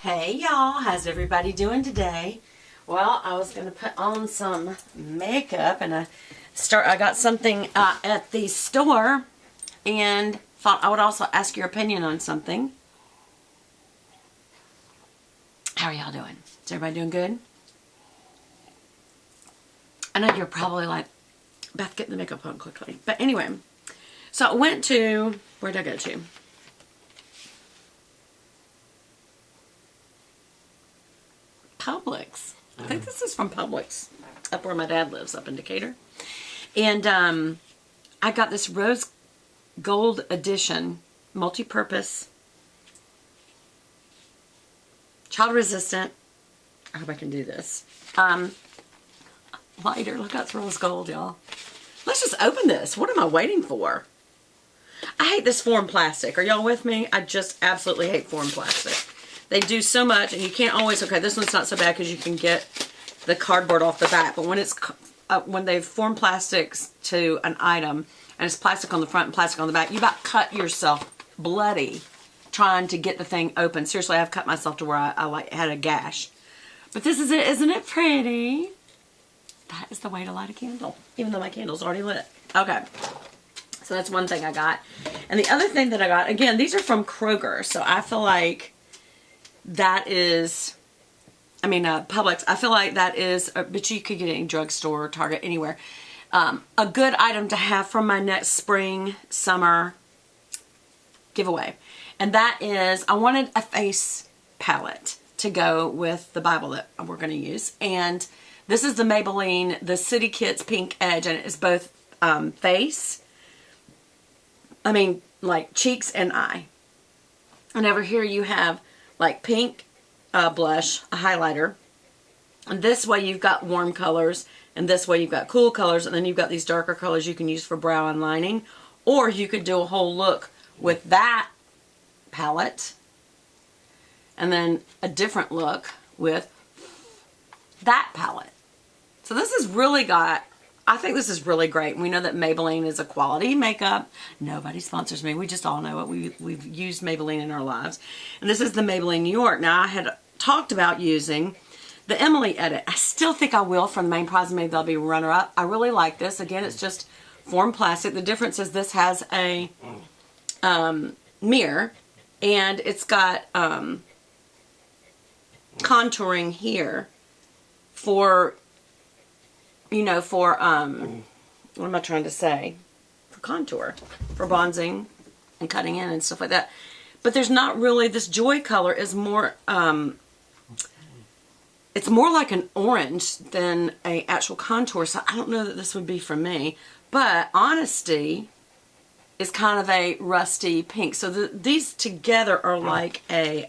Hey y'all, how's everybody doing today? Well, I was going to put on some makeup and I got something at the store and thought I would also ask your opinion on something. How are y'all doing? Is everybody doing good? I know you're probably like, Beth, get the makeup on quickly. But anyway, so I went to, where did I go to? Publix. I think this is from Publix, up where my dad lives, up in Decatur. And I got this rose gold edition, multi-purpose, child resistant. I hope I can do this. Lighter. Look, that's rose gold, y'all. Let's just open this. What am I waiting for? I hate this foreign plastic. Are y'all with me? I just absolutely hate foreign plastic. They do so much, and you can't always, okay, this one's not so bad because you can get the cardboard off the back, but when it's, when they've formed plastics to an item, and it's plastic on the front and plastic on the back, you about cut yourself bloody trying to get the thing open. Seriously, I've cut myself to where I like had a gash. But this is it, isn't it pretty? That is the way to light a candle, even though my candle's already lit. Okay. So that's one thing I got. And the other thing that I got, again, these are from Kroger, so I feel like that is, Publix, I feel like that is, but you could get it in drugstore, Target, anywhere. A good item to have for my next spring, summer giveaway. And that is, I wanted a face palette to go with the Bible that we're going to use. And this is the Maybelline, the City Kits Pink Edge, and it is both face, like cheeks and eye. And over here you have like pink blush, a highlighter. And this way you've got warm colors, and this way you've got cool colors, and then you've got these darker colors you can use for brow and lining. Or you could do a whole look with that palette, and then a different look with that palette. So this has really got, I think this is really great. We know that Maybelline is a quality makeup. Nobody sponsors me. We just all know it. We've used Maybelline in our lives. And this is the Maybelline New York. Now, I had talked about using the Emily Edit. I still think I will for the main prize. Maybe they'll be runner-up. I really like this. Again, it's just formed plastic. The difference is this has a mirror, and it's got contouring here for, what am I trying to say? For contour, for bronzing and cutting in and stuff like that. But there's not really, this Joy color is more, it's more like an orange than a actual contour. So I don't know that this would be for me. But Honesty is kind of a rusty pink. So these together are like a,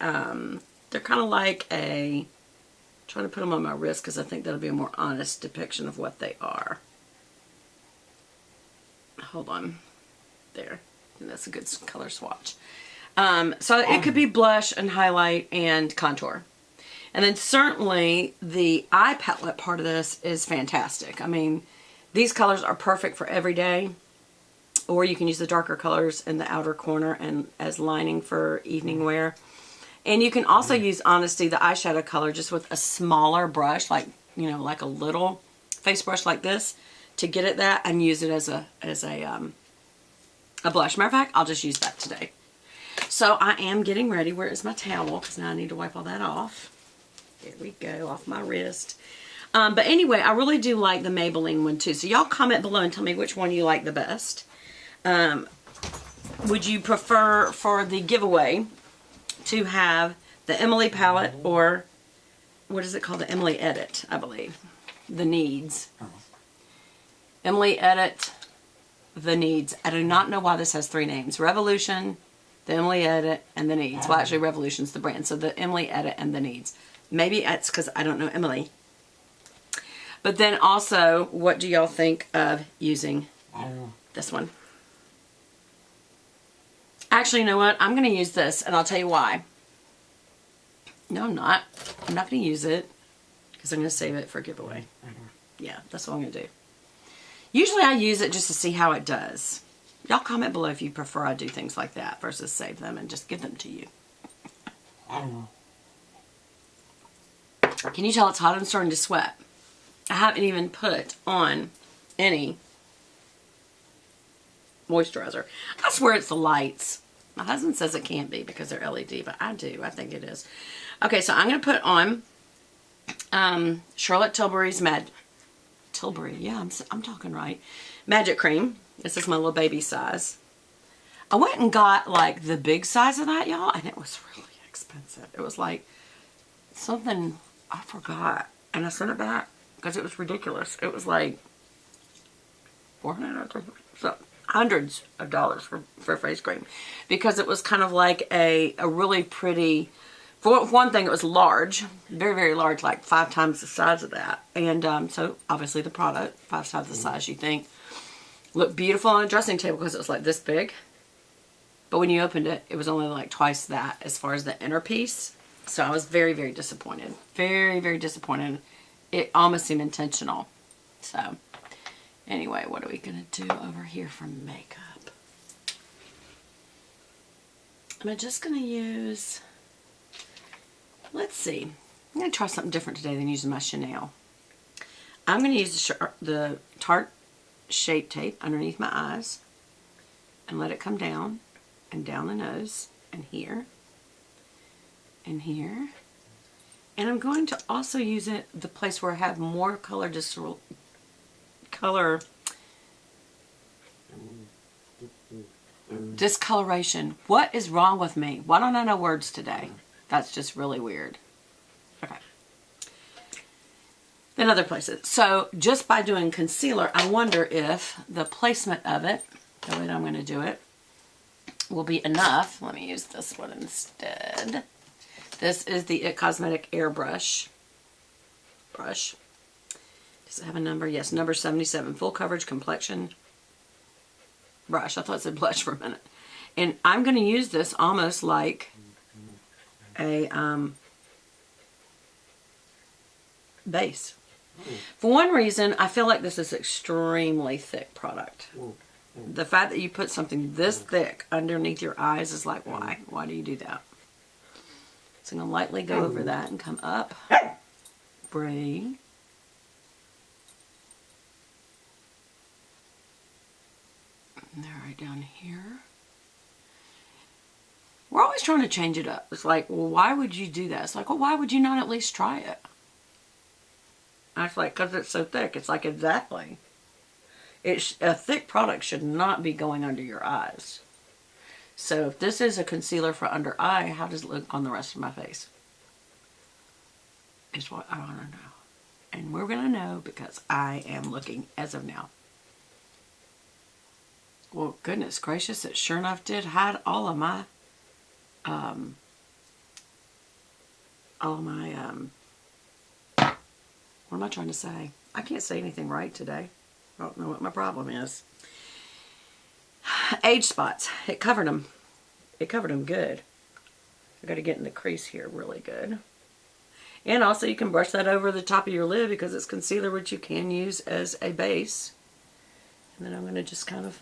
they're kind of like a, trying to put them on my wrist because I think that'll be a more honest depiction of what they are. Hold on. There. And that's a good color swatch. So it could be blush and highlight and contour. And then certainly the eye palette part of this is fantastic. These colors are perfect for every day. Or you can use the darker colors in the outer corner and as lining for evening wear. And you can also use Honesty, the eyeshadow color, just with a smaller brush, like, like a little face brush like this, to get at that and use it as a blush. Matter of fact, I'll just use that today. So I am getting ready. Where is my towel? Because now I need to wipe all that off. There we go, off my wrist. But anyway, I really do like the Maybelline one too. So y'all comment below and tell me which one you like the best. Would you prefer for the giveaway to have the Emily palette, or what is it called? The Emily Edit, I believe. The Needs. Emily Edit, The Needs. I do not know why this has 3 names. Revolution, the Emily Edit, and The Needs. Well, actually, Revolution's the brand. So the Emily Edit and The Needs. Maybe it's because I don't know Emily. But then also, what do y'all think of using this one? Actually, you know what? I'm going to use this, and I'll tell you why. No, I'm not. I'm not going to use it because I'm going to save it for a giveaway. Yeah, that's what I'm going to do. Usually I use it just to see how it does. Y'all comment below if you prefer I do things like that versus save them and just give them to you. Can you tell it's hot? I'm starting to sweat. I haven't even put on any moisturizer. I swear it's the lights. My husband says it can't be because they're LED, but I do. I think it is. Okay, so I'm going to put on Charlotte Tilbury's Tilbury. Yeah, I'm talking right. Magic Cream. This is my little baby size. I went and got like the big size of that, y'all, and it was really expensive. It was like something, I forgot, and I sent it back because it was ridiculous. It was like $400, so hundreds of dollars for face cream, because it was kind of like a really pretty. For one thing, it was large, very, very large, like 5 times the size of that. And so, obviously, the product, 5 times the size you think, looked beautiful on a dressing table because it was like this big. But when you opened it, it was only like twice that as far as the inner piece. So I was very, very disappointed. Very, very disappointed. It almost seemed intentional. So, anyway, what are we going to do over here for makeup? I'm just going to use... Let's see. I'm going to try something different today than using my Chanel. I'm going to use the Tarte Shape Tape underneath my eyes and let it come down and down the nose and here and here. And I'm going to also use it the place where I have more color discoloration. What is wrong with me? Why don't I know words today? That's just really weird. Okay. Then other places. So just by doing concealer, I wonder if the placement of it, the way that I'm going to do it, will be enough. Let me use this one instead. This is the IT Cosmetic Airbrush brush. Does it have a number? Yes, number 77. Full coverage complexion brush. I thought it said blush for a minute. And I'm going to use this almost like a base. For one reason, I feel like this is extremely thick product. The fact that you put something this thick underneath your eyes is like, why? Why do you do that? So I'm going to lightly go over that and come up. Bring. And they're right down here. We're always trying to change it up. It's like, well, why would you do that? It's like, well, why would you not at least try it? And it's like, because it's so thick. It's like, exactly. A thick product should not be going under your eyes. So if this is a concealer for under eye, how does it look on the rest of my face? Is what I want to know. And we're going to know because I am looking as of now. Well, goodness gracious, it sure enough did hide all of my what am I trying to say? I can't say anything right today. I don't know what my problem is. Age spots. It covered them. It covered them good. I got to get in the crease here really good. And also you can brush that over the top of your lid because it's concealer, which you can use as a base. And then I'm going to just kind of,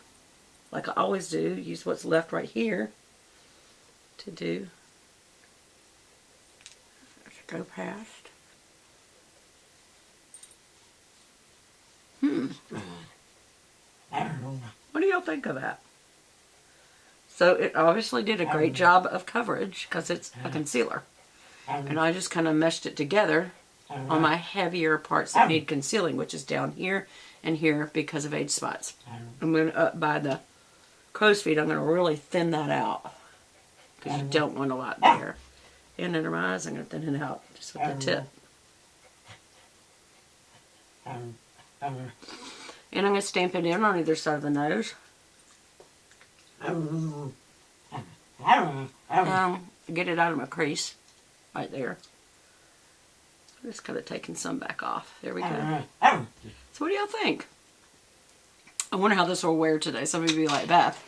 like I always do, use what's left right here to do. Go past. What do y'all think of that? So it obviously did a great job of coverage because it's a concealer. And I just kind of meshed it together on my heavier parts that need concealing, which is down here and here because of age spots. I'm going to, up by the crow's feet, I'm going to really thin that out because you don't want a lot there. And under my eyes, I'm going to thin it out just with the tip. And I'm going to stamp it in on either side of the nose. Get it out of my crease. Right there. I'm just kind of taking some back off. There we go. So what do y'all think? I wonder how this will wear today. Some of you be like, Beth.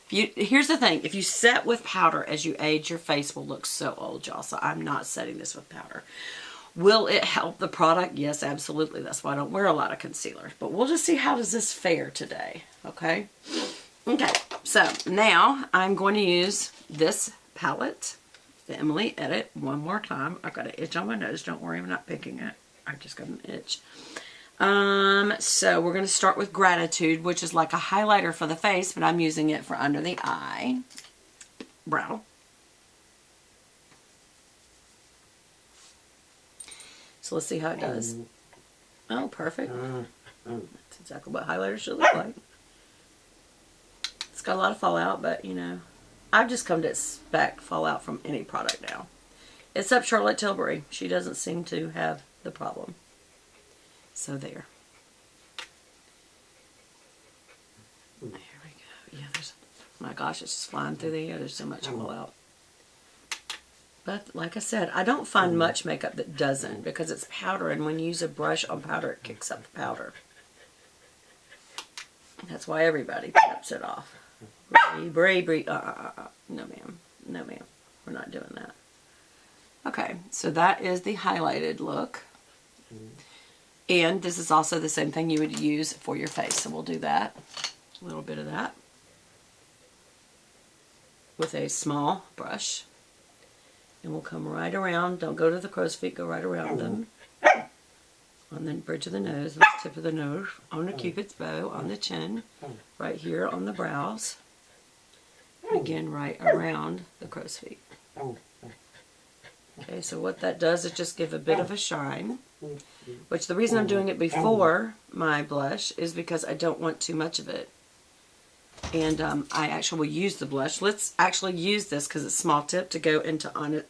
Here's the thing. If you set with powder as you age, your face will look so old, y'all. So I'm not setting this with powder. Will it help the product? Yes, absolutely. That's why I don't wear a lot of concealer. But we'll just see how does this fare today. Okay? Okay. So now I'm going to use this palette. the Emily Edit one more time. I've got an itch on my nose. Don't worry, I'm not picking it. I just got an itch. So we're going to start with Gratitude, which is like a highlighter for the face, but I'm using it for under the eye. Brow. So let's see how it does. Oh, perfect. That's exactly what highlighter should look like. It's got a lot of fallout, but you know, I've just come to expect fallout from any product now. Except Charlotte Tilbury. She doesn't seem to have the problem. So there. There we go. Yeah, there's, my gosh, it's just flying through the air. There's so much fallout. But like I said, I don't find much makeup that doesn't, because it's powder, and when you use a brush on powder, it kicks up the powder. That's why everybody taps it off. Bree. No ma'am. No ma'am. We're not doing that. Okay, so that is the highlighted look. And this is also the same thing you would use for your face. So we'll do that. A little bit of that. With a small brush. And we'll come right around. Don't go to the crow's feet. Go right around them. On the bridge of the nose, on the tip of the nose, on the Cupid's bow, on the chin, right here on the brows. And again, right around the crow's feet. Okay, so what that does is just give a bit of a shine. Which the reason I'm doing it before my blush is because I don't want too much of it. And I actually will use the blush. Let's actually use this because it's small tip to go into on it.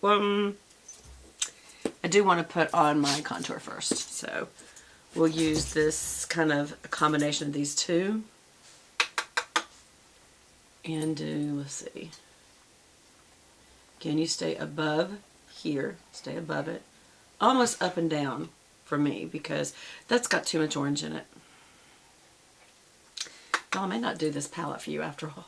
I do want to put on my contour first. So we'll use this kind of a combination of these two. And do, let's see. Can you stay above here? Stay above it. Almost up and down for me because that's got too much orange in it. Well, I may not do this palette for you after all.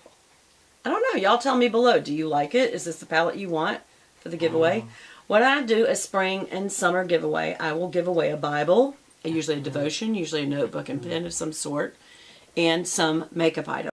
I don't know. Y'all tell me below. Do you like it? Is this the palette you want for the giveaway? What I do is spring and summer giveaway. I will give away a Bible, usually a devotion, usually a notebook and pen of some sort, and some makeup items.